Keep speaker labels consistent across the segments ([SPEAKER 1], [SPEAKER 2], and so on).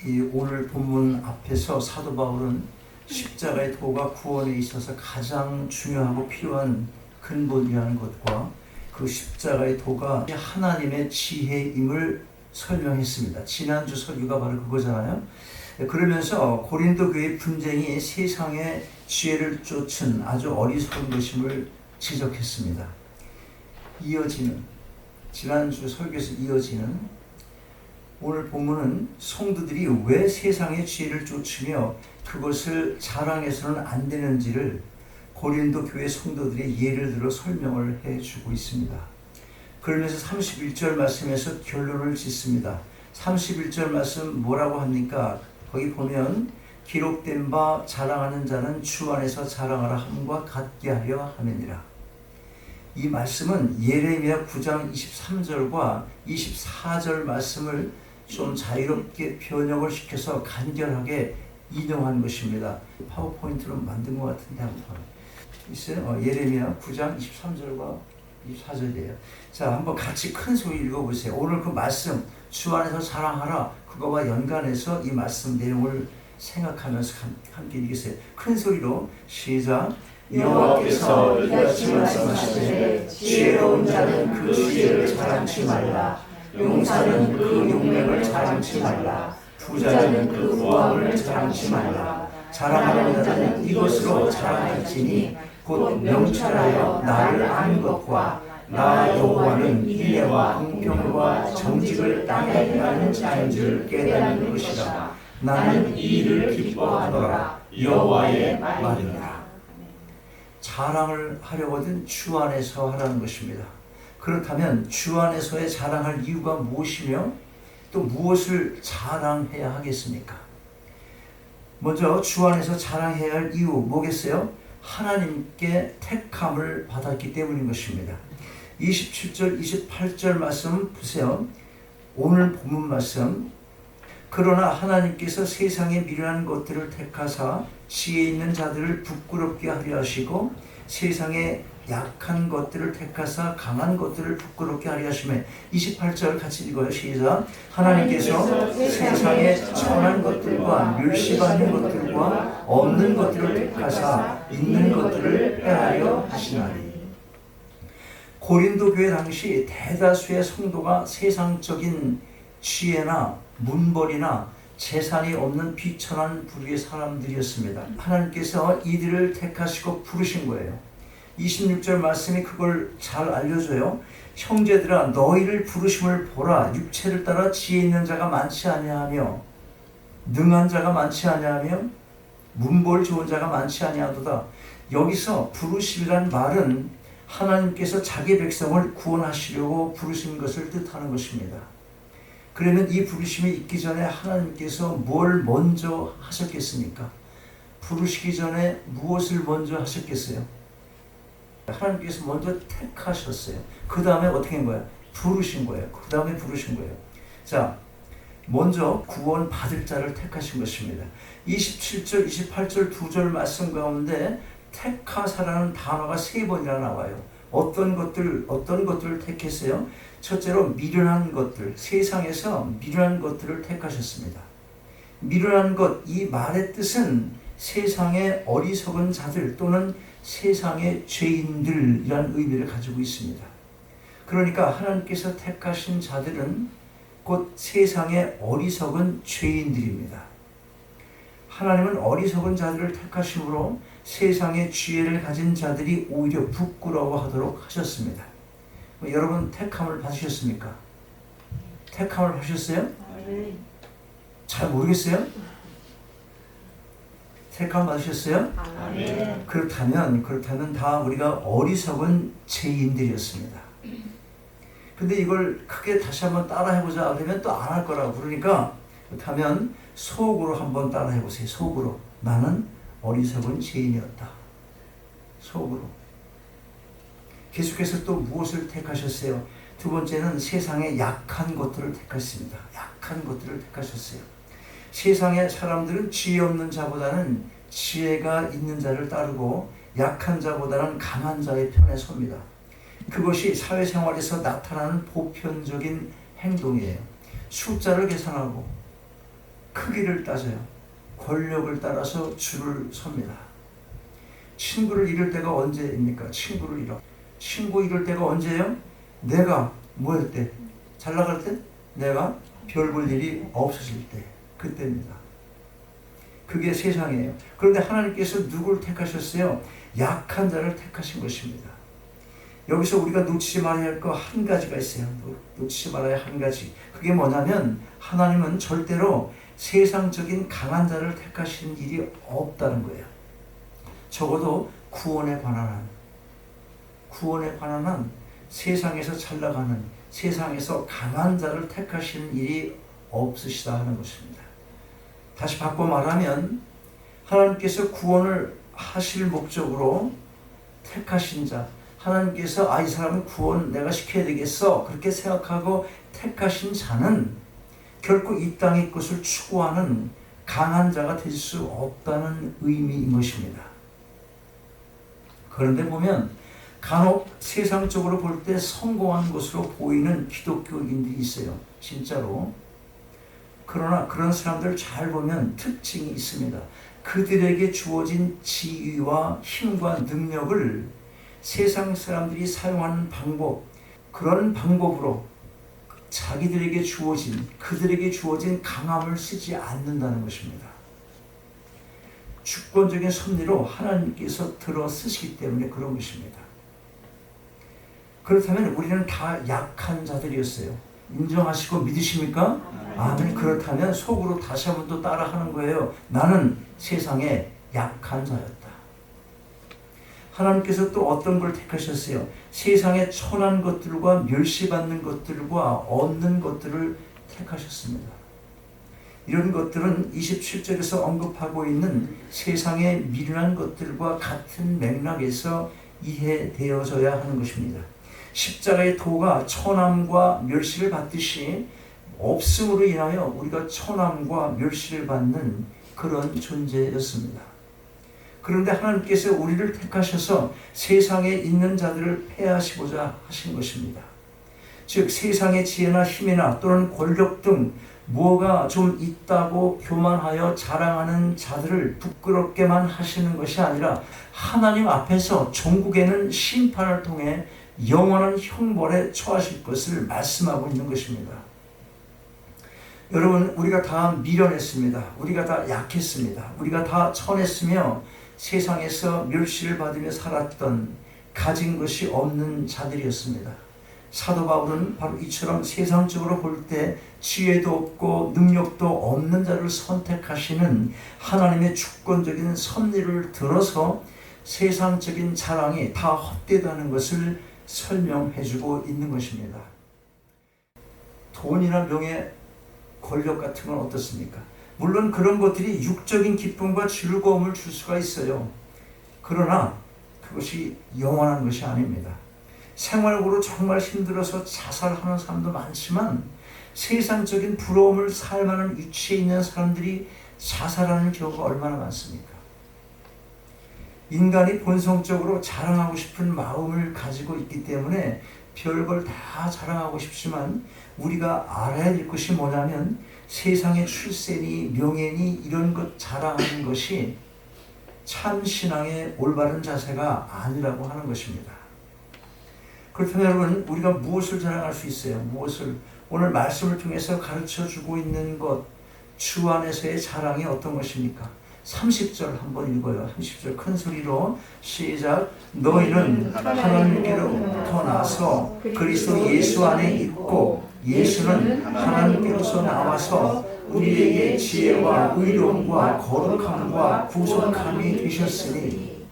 [SPEAKER 1] 이 오늘 본문 앞에서 사도 바울은 십자가의 도가 구원에 있어서 가장 중요하고 필요한 근본이라는 것과 그 십자가의 도가 하나님의 지혜임을 설명했습니다. 지난주 설교가 바로 그거잖아요. 그러면서 고린도 교회 분쟁이 세상의 지혜를 쫓은 아주 어리석은 것임을 지적했습니다. 이어지는, 지난주 설교에서 이어지는 오늘 본문은 성도들이 왜 세상의 지혜를 쫓으며 그것을 자랑해서는 안 되는지를 고린도 교회 성도들의 예를 들어 설명을 해주고 있습니다. 그러면서 31절 말씀에서 결론을 짓습니다. 31절 말씀 뭐라고 합니까? 거기 보면 기록된 바 자랑하는 자는 주 안에서 자랑하라 함과 같게 하려 함이니라. 이 말씀은 예레미야 9장 23절과 24절 말씀을 좀 자유롭게 변형을 시켜서 간결하게 인용한 것입니다. 파워포인트로 만든 것 같은데 한번 있어요. 예레미야 9장 23절과 24절이에요. 자, 한번 같이 큰 소리 읽어보세요. 오늘 그 말씀 주 안에서 자랑하라, 그거와 연관해서 이 말씀 내용을 생각하면서 함께 읽으세요. 큰 소리로 시작.
[SPEAKER 2] 여호와께서 이같이 말씀하시되 지혜로운 자는 그 지혜를 자랑치 말라. 용사는 그 용맹을 자랑치 말라. 부자는 그 부함을 자랑치 말라. 자랑하는 자는 이것으로 자랑할지니 곧 명철하여 나를 아는 것과 나 여호와는 인애와 공평과 정직을 땅에 행하는 자인 줄 깨닫는 것이라. 나는 이 일을 기뻐하노라. 여호와의 말이니라.
[SPEAKER 1] 자랑을 하려거든 주 안에서 하라는 것입니다. 그렇다면 주 안에서의 자랑할 이유가 무엇이며 또 무엇을 자랑해야 하겠습니까? 먼저 주 안에서 자랑해야 할 이유 뭐겠어요? 하나님께 택함을 받았기 때문인 것입니다. 27절, 28절 말씀 보세요. 오늘 본문 말씀. 그러나 하나님께서 세상에 미련한 것들을 택하사 지혜 있는 자들을 부끄럽게 하려 하시고 세상에 약한 것들을 택하사 강한 것들을 부끄럽게 하려 하시며 28절 같이 읽어요. 시작. 하나님께서 세상에 천한 것들과 멸시받는 것들과 없는 것들을 택하사 있는 것들을 해하려 하시나니. 고린도 교회 당시 대다수의 성도가 세상적인 지혜나 문벌이나 재산이 없는 비천한 부류의 사람들이었습니다. 하나님께서 이들을 택하시고 부르신 거예요. 26절 말씀이 그걸 잘 알려줘요. 형제들아 너희를 부르심을 보라. 육체를 따라 지혜 있는 자가 많지 아니하며 능한 자가 많지 아니하며 문벌 좋은 자가 많지 아니하도다. 여기서 부르심이란 말은 하나님께서 자기 백성을 구원하시려고 부르신 것을 뜻하는 것입니다. 그러면 이 부르심이 있기 전에 하나님께서 뭘 먼저 하셨겠습니까? 부르시기 전에 무엇을 먼저 하셨겠어요? 하나님께서 먼저 택하셨어요. 그 다음에 어떻게 한 거예요? 부르신 거예요. 그 다음에 부르신 거예요. 자, 먼저 구원 받을 자를 택하신 것입니다. 27절, 28절 두 절 말씀 가운데 택하사라는 단어가 세 번이나 나와요. 어떤 것들을 택했어요? 첫째로 미련한 것들, 세상에서 미련한 것들을 택하셨습니다. 미련한 것, 이 말의 뜻은 세상의 어리석은 자들 또는 세상의 죄인들이라는 의미를 가지고 있습니다. 그러니까 하나님께서 택하신 자들은 곧 세상의 어리석은 죄인들입니다. 하나님은 어리석은 자들을 택하심으로 세상의 지혜를 가진 자들이 오히려 부끄러워하도록 하셨습니다. 여러분 택함을 받으셨습니까? 택함을 받으셨어요? 잘 모르겠어요? 택함 받으셨어요?
[SPEAKER 2] 아멘.
[SPEAKER 1] 그렇다면 다 우리가 어리석은 죄인들이었습니다. 근데 이걸 크게 다시 한번 따라 해보자 그러면 또 안 할 거라고 그러니까 그렇다면 속으로 한번 따라 해보세요. 속으로. 나는 어리석은 죄인이었다. 속으로. 계속해서 또 무엇을 택하셨어요? 두 번째는 세상의 약한 것들을 택하셨습니다. 약한 것들을 택하셨어요. 세상의 사람들은 지혜 없는 자보다는 지혜가 있는 자를 따르고 약한 자보다는 강한 자의 편에 섭니다. 그것이 사회생활에서 나타나는 보편적인 행동이에요. 숫자를 계산하고 크기를 따져요. 권력을 따라서 줄을 섭니다. 친구를 잃을 때가 언제입니까? 친구를 잃어. 친구 잃을 때가 언제예요? 내가 뭐 할 때? 잘 나갈 때? 내가 별 볼 일이 없어질 때. 그때입니다. 그게 세상이에요. 그런데 하나님께서 누구를 택하셨어요? 약한 자를 택하신 것입니다. 여기서 우리가 놓치지 말아야 할 거 한 가지가 있어요. 놓치지 말아야 한 가지. 그게 뭐냐면 하나님은 절대로 세상적인 강한 자를 택하시는 일이 없다는 거예요. 적어도 구원에 관한 한 세상에서 잘 나가는, 세상에서 강한 자를 택하시는 일이 없으시다 하는 것입니다. 다시 바꿔 말하면 하나님께서 구원을 하실 목적으로 택하신 자, 하나님께서 이 사람은 구원 내가 시켜야 되겠어 그렇게 생각하고 택하신 자는 결코 이 땅의 것을 추구하는 강한 자가 될 수 없다는 의미인 것입니다. 그런데 보면 간혹 세상적으로 볼 때 성공한 것으로 보이는 기독교인들이 있어요. 진짜로. 그러나 그런 사람들을 잘 보면 특징이 있습니다. 그들에게 주어진 지위와 힘과 능력을 세상 사람들이 사용하는 방법, 그런 방법으로 자기들에게 주어진, 그들에게 주어진 강함을 쓰지 않는다는 것입니다. 주권적인 섭리로 하나님께서 들어 쓰시기 때문에 그런 것입니다. 그렇다면 우리는 다 약한 자들이었어요. 인정하시고 믿으십니까? 아멘. 그렇다면 속으로 다시 한번 또 따라하는 거예요. 나는 세상에 약한 자였다. 하나님께서 또 어떤 걸 택하셨어요? 세상에 천한 것들과 멸시받는 것들과 얻는 것들을 택하셨습니다. 이런 것들은 27절에서 언급하고 있는 세상의 미련한 것들과 같은 맥락에서 이해되어져야 하는 것입니다. 십자가의 도가 천함과 멸시를 받듯이 없음으로 인하여 우리가 천함과 멸시를 받는 그런 존재였습니다. 그런데 하나님께서 우리를 택하셔서 세상에 있는 자들을 패하시고자 하신 것입니다. 즉 세상의 지혜나 힘이나 또는 권력 등 뭐가 좀 있다고 교만하여 자랑하는 자들을 부끄럽게만 하시는 것이 아니라 하나님 앞에서 종국에는 심판을 통해 영원한 형벌에 처하실 것을 말씀하고 있는 것입니다. 여러분, 우리가 다 미련했습니다. 우리가 다 약했습니다. 우리가 다 천했으며 세상에서 멸시를 받으며 살았던 가진 것이 없는 자들이었습니다. 사도 바울은 바로 이처럼 세상적으로 볼 때 지혜도 없고 능력도 없는 자를 선택하시는 하나님의 주권적인 섭리를 들어서 세상적인 자랑이 다 헛되다는 것을 설명해주고 있는 것입니다. 돈이나 명예, 권력 같은 건 어떻습니까? 물론 그런 것들이 육적인 기쁨과 즐거움을 줄 수가 있어요. 그러나 그것이 영원한 것이 아닙니다. 생활고로 정말 힘들어서 자살하는 사람도 많지만 세상적인 부러움을 살만한 위치에 있는 사람들이 자살하는 경우가 얼마나 많습니까? 인간이 본성적으로 자랑하고 싶은 마음을 가지고 있기 때문에 별걸 다 자랑하고 싶지만 우리가 알아야 될 것이 뭐냐면 세상의 출세니 명예니 이런 것 자랑하는 것이 참 신앙의 올바른 자세가 아니라고 하는 것입니다. 그렇다면 여러분, 우리가 무엇을 자랑할 수 있어요? 무엇을? 오늘 말씀을 통해서 가르쳐주고 있는 것, 주 안에서의 자랑이 어떤 것입니까? 30절 한번 읽어요. 30절 큰 소리로 시작. 너희는 하나님께로부터 나서 그리스도 예수 안에 있고 예수는 하나님께로서 나와서 우리에게 지혜와 의로움과 거룩함과 구속함이 되셨으니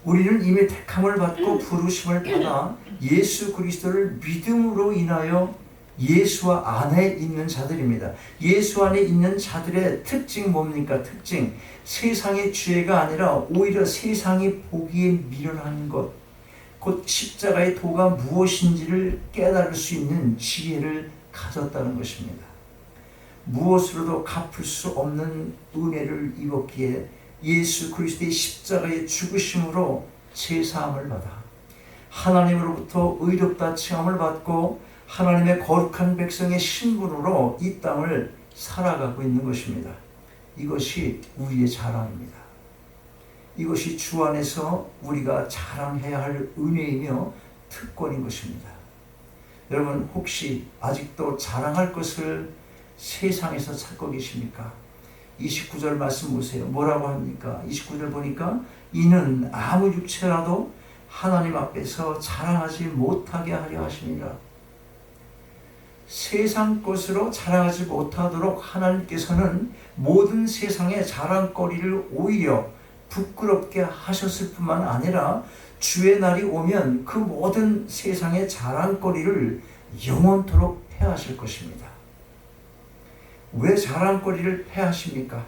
[SPEAKER 1] 우리는 이미 택함을 받고 부르심을 받아 예수 그리스도를 믿음으로 인하여 예수와 안에 있는 자들입니다. 예수 안에 있는 자들의 특징 뭡니까? 특징. 세상의 죄가 아니라 오히려 세상이 보기에 미련한 것, 곧 십자가의 도가 무엇인지를 깨달을 수 있는 지혜를 가졌다는 것입니다. 무엇으로도 갚을 수 없는 은혜를 입었기에 예수 그리스도의 십자가의 죽으심으로 제사함을 받아 하나님으로부터 의롭다 칭함을 받고 하나님의 거룩한 백성의 신분으로 이 땅을 살아가고 있는 것입니다. 이것이 우리의 자랑입니다. 이것이 주 안에서 우리가 자랑해야 할 은혜이며 특권인 것입니다. 여러분 혹시 아직도 자랑할 것을 세상에서 찾고 계십니까? 29절 말씀 보세요. 뭐라고 합니까? 29절 보니까 이는 아무 육체라도 하나님 앞에서 자랑하지 못하게 하려 하심이라. 세상 것으로 자랑하지 못하도록 하나님께서는 모든 세상의 자랑거리를 오히려 부끄럽게 하셨을 뿐만 아니라 주의 날이 오면 그 모든 세상의 자랑거리를 영원토록 폐하실 것입니다. 왜 자랑거리를 폐하십니까?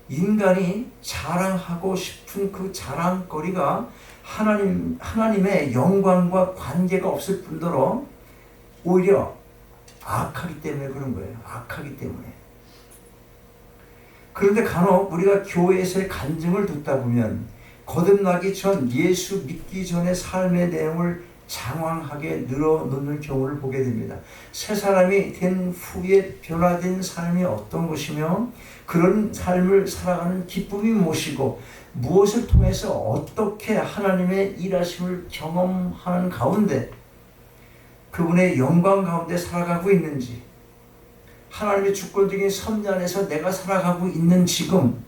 [SPEAKER 1] 인간이 자랑하고 싶은 그 자랑거리가 하나님의 영광과 관계가 없을 뿐더러 오히려 악하기 때문에 그런 거예요. 악하기 때문에. 그런데 간혹 우리가 교회에서의 간증을 듣다 보면 거듭나기 전 예수 믿기 전의 삶의 내용을 장황하게 늘어놓는 경우를 보게 됩니다. 새 사람이 된 후에 변화된 삶이 어떤 것이며 그런 삶을 살아가는 기쁨이 무엇이고 무엇을 통해서 어떻게 하나님의 일하심을 경험하는 가운데 그분의 영광 가운데 살아가고 있는지, 하나님의 주권적인 섭리 안에서 내가 살아가고 있는 지금,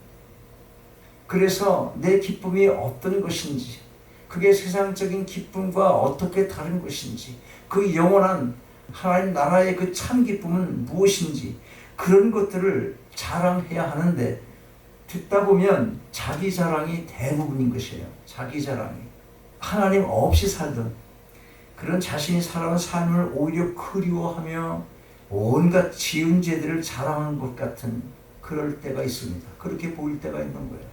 [SPEAKER 1] 그래서 내 기쁨이 어떤 것인지, 그게 세상적인 기쁨과 어떻게 다른 것인지, 그 영원한 하나님 나라의 그 참 기쁨은 무엇인지, 그런 것들을 자랑해야 하는데 듣다 보면 자기 자랑이 대부분인 것이에요. 자기 자랑이. 하나님 없이 살던 그런 자신이 살아온 삶을 오히려 그리워하며 온갖 지은 죄들을 자랑하는 것 같은 그럴 때가 있습니다. 그렇게 보일 때가 있는 거예요.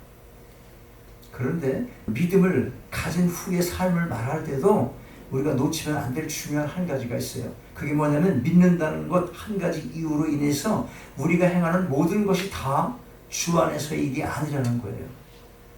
[SPEAKER 1] 그런데 믿음을 가진 후의 삶을 말할 때도 우리가 놓치면 안 될 중요한 한 가지가 있어요. 그게 뭐냐면 믿는다는 것 한 가지 이유로 인해서 우리가 행하는 모든 것이 다 주 안에서의 일이 아니라는 거예요.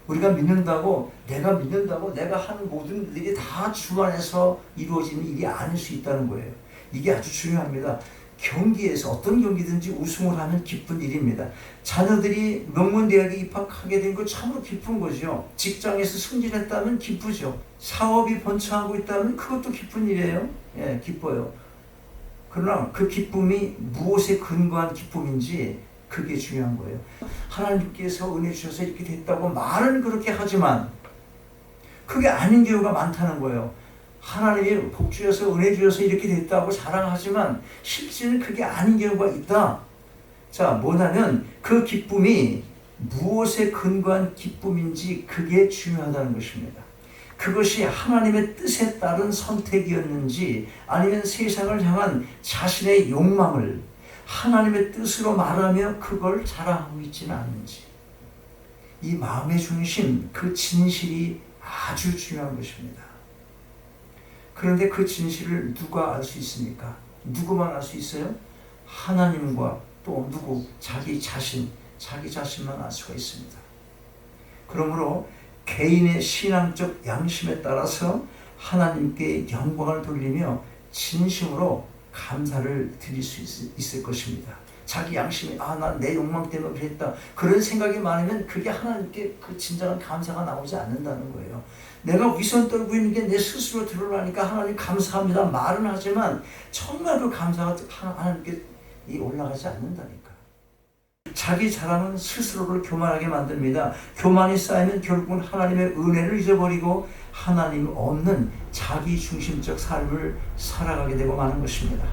[SPEAKER 1] 우리가 믿는다고 내가 하는 모든 일이 다 주 안에서 이루어지는 일이 아닐 수 있다는 거예요. 이게 아주 중요합니다. 경기에서 어떤 경기든지 우승을 하면 기쁜 일입니다. 자녀들이 명문대학에 입학하게 된 거 참으로 기쁜 거죠. 직장에서 승진했다면 기쁘죠. 사업이 번창하고 있다면 그것도 기쁜 일이에요. 예, 기뻐요. 그러나 그 기쁨이 무엇에 근거한 기쁨인지 그게 중요한 거예요. 하나님께서 은혜 주셔서 이렇게 됐다고 말은 그렇게 하지만 그게 아닌 경우가 많다는 거예요. 하나님이 복 주셔서 은혜 주셔서 이렇게 됐다고 자랑하지만 실제는 그게 아닌 경우가 있다. 자, 뭐냐면 그 기쁨이 무엇에 근거한 기쁨인지 그게 중요하다는 것입니다. 그것이 하나님의 뜻에 따른 선택이었는지 아니면 세상을 향한 자신의 욕망을 하나님의 뜻으로 말하며 그걸 자랑하고 있지는 않는지, 이 마음의 중심, 그 진실이 아주 중요한 것입니다. 그런데 그 진실을 누가 알 수 있습니까? 누구만 알 수 있어요? 하나님과 또 누구? 자기 자신만 알 수가 있습니다. 그러므로 개인의 신앙적 양심에 따라서 하나님께 영광을 돌리며 진심으로 감사를 드릴 수 있을 것입니다. 자기 양심이 난 내 욕망 때문에 그랬다, 그런 생각이 많으면 그게 하나님께 그 진정한 감사가 나오지 않는다는 거예요. 내가 위선 떨고 있는 게 내 스스로 드러나니까 하나님 감사합니다 말은 하지만 정말 그 감사가 하나님께 올라가지 않는다니까. 자기 자랑은 스스로를 교만하게 만듭니다. 교만이 쌓이면 결국은 하나님의 은혜를 잊어버리고 하나님 없는 자기 중심적 삶을 살아가게 되고 마는 것입니다.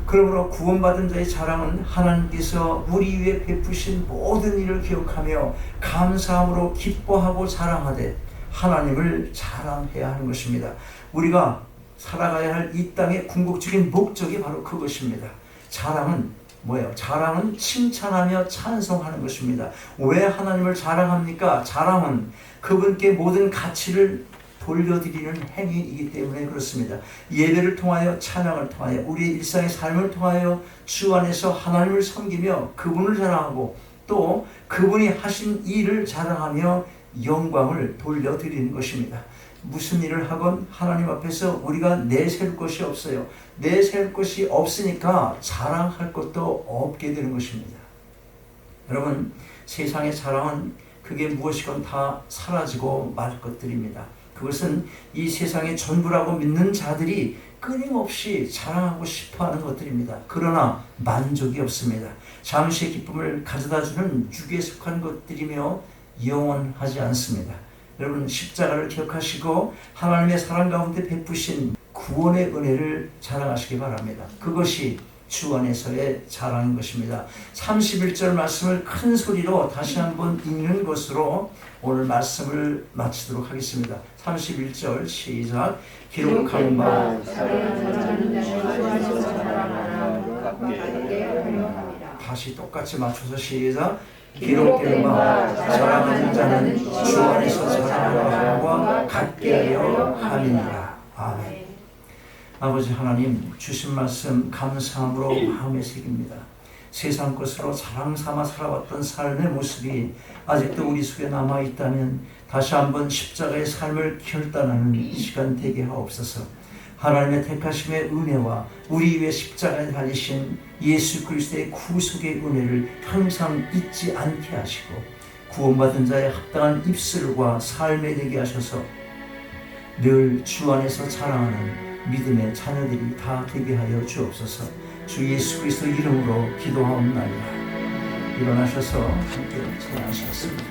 [SPEAKER 1] 그러므로 구원받은 자의 자랑은 하나님께서 우리 위에 베푸신 모든 일을 기억하며 감사함으로 기뻐하고 자랑하되 하나님을 자랑해야 하는 것입니다. 우리가 살아가야 할 이 땅의 궁극적인 목적이 바로 그것입니다. 자랑은 뭐예요? 자랑은 칭찬하며 찬송하는 것입니다. 왜 하나님을 자랑합니까? 자랑은 그분께 모든 가치를 돌려드리는 행위이기 때문에 그렇습니다. 예배를 통하여, 찬양을 통하여, 우리의 일상의 삶을 통하여 주 안에서 하나님을 섬기며 그분을 자랑하고 또 그분이 하신 일을 자랑하며 영광을 돌려드리는 것입니다. 무슨 일을 하건 하나님 앞에서 우리가 내세울 것이 없어요. 내세울 것이 없으니까 자랑할 것도 없게 되는 것입니다. 여러분, 세상의 자랑은 그게 무엇이건 다 사라지고 말 것들입니다. 그것은 이 세상의 전부라고 믿는 자들이 끊임없이 자랑하고 싶어하는 것들입니다. 그러나 만족이 없습니다. 잠시의 기쁨을 가져다주는 육에 속한 것들이며 영원하지 않습니다. 여러분, 십자가를 기억하시고 하나님의 사랑 가운데 베푸신 구원의 은혜를 자랑하시기 바랍니다. 그것이 주 안에서의 자랑인 것입니다. 31절 말씀을 큰 소리로 다시 한번 읽는 것으로 오늘 말씀을 마치도록 하겠습니다. 31절 시작. 기록한 바 다시 똑같이 맞춰서 시작. 기록된 바 자랑하는 자는 주 안에서 자랑하는 것과 같게 하려 함이니라. 아멘. 아버지 하나님, 주신 말씀 감사함으로 마음에 새깁니다. 세상 것으로 자랑 삼아 살아왔던 삶의 모습이 아직도 우리 속에 남아있다면 다시 한번 십자가의 삶을 결단하는 이 시간 되게 하옵소서. 하나님의 택하심의 은혜와 우리 위해 십자가에 달리신 예수 그리스도의 구속의 은혜를 항상 잊지 않게 하시고 구원받은 자의 합당한 입술과 삶에 되게 하셔서 늘 주 안에서 자랑하는 믿음의 자녀들이 다 되게 하여 주옵소서. 주 예수 그리스도 이름으로 기도하옵나이다. 일어나셔서 함께 찬양하시겠습니다.